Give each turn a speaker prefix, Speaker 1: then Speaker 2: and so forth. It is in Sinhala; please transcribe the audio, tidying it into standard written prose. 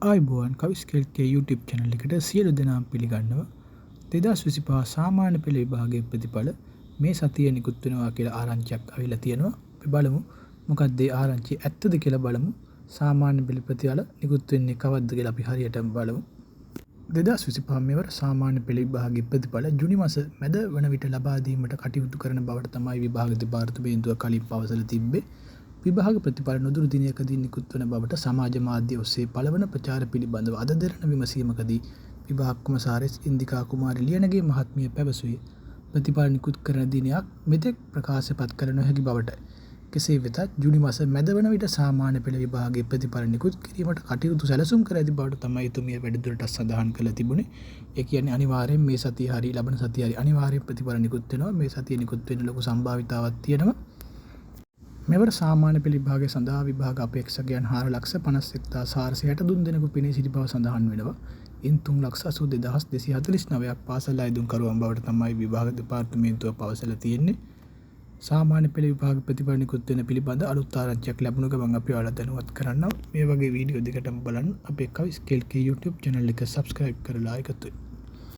Speaker 1: ආයුබෝවන් කවිස් කෙල්ගේ YouTube channel එකට සියලු දෙනාම පිළිගන්නවා. 2025 සාමාන්‍ය පෙළ විභාගයේ ප්‍රතිඵල මේ සතියේ නිකුත් වෙනවා කියලා ආරංචියක් අවිලා තියෙනවා. අපි බලමු මොකක්ද ඒ ආරංචිය ඇත්තද කියලා බලමු. සාමාන්‍ය පෙළ ප්‍රතිඵල නිකුත් වෙන්නේ කවද්ද කියලා අපි හරියටම බලමු. 2025 මෙවර සාමාන්‍ය පෙළ විභාගයේ ප්‍රතිඵල ජුනි මාස මැද වන විට ලබා දීමට කටයුතු කරන බවට තමයි විභාග දෙපාර්තමේන්තුව කලින් පවසලා තිබ්බේ. විභාග ප්‍රතිඵල නොදුරු දිනයකදී නිකුත් වන බවට සමාජ මාධ්‍ය ඔස්සේ පළවන ප්‍රචාර පිළිබඳව අද දෙරණ විමසීමකදී විභාග කොමසාරිස් ඉන්දිකා කුමාරි ලියනගේ මහත්මිය පැවසුවේ ප්‍රතිඵල නිකුත් කරන දිනයක් මෙතෙක් ප්‍රකාශපත් කර නොහැකි බවටයි. කෙසේ වෙතත් ජුනි මාස මැද වන විට සාමාන්‍ය පෙළ විභාගයේ ප්‍රතිඵල නිකුත් කිරීමට කටයුතු සැලසුම් කර ඇති බවට තමයි එතුමිය වැඩිදුරටත් සඳහන් කළ තිබුණේ. ඒ කියන්නේ අනිවාර්යෙන් මේ සතිය හරි ලබන සතිය හරි අනිවාර්යෙන් ප්‍රතිඵල නිකුත් වෙනවා. මේ සතිය නිකුත් වෙන්න ලොකු සම්භාවිතාවක් තියෙනවා. මෙවර සාමාන්‍ය පෙළ විභාගය සඳහා විභාග අපේක්ෂකයන් 4,51,463 දෙනෙකු පෙනී සිටි බව සඳහන් වෙනවා. ඉන් 3,82,249ක් පාසල් අයදුම්කරුවන් බවට තමයි විභාග දෙපාර්තමේන්තුව පවසලා තියෙන්නේ. සාමාන්‍ය පෙළ විභාග ප්‍රතිඵල නිකුත් වෙන පිළිබඳ අලුත් ආරංචියක් ලැබුණ ගමන් අපි ඔයාලට දැනුවත් කරන්නම්. මේ වගේ වීඩියෝ දෙකටම බලන්න අපේ කවිස් කෙල්ගේ YouTube channel එක subscribe කරලා එකතු වෙන්න.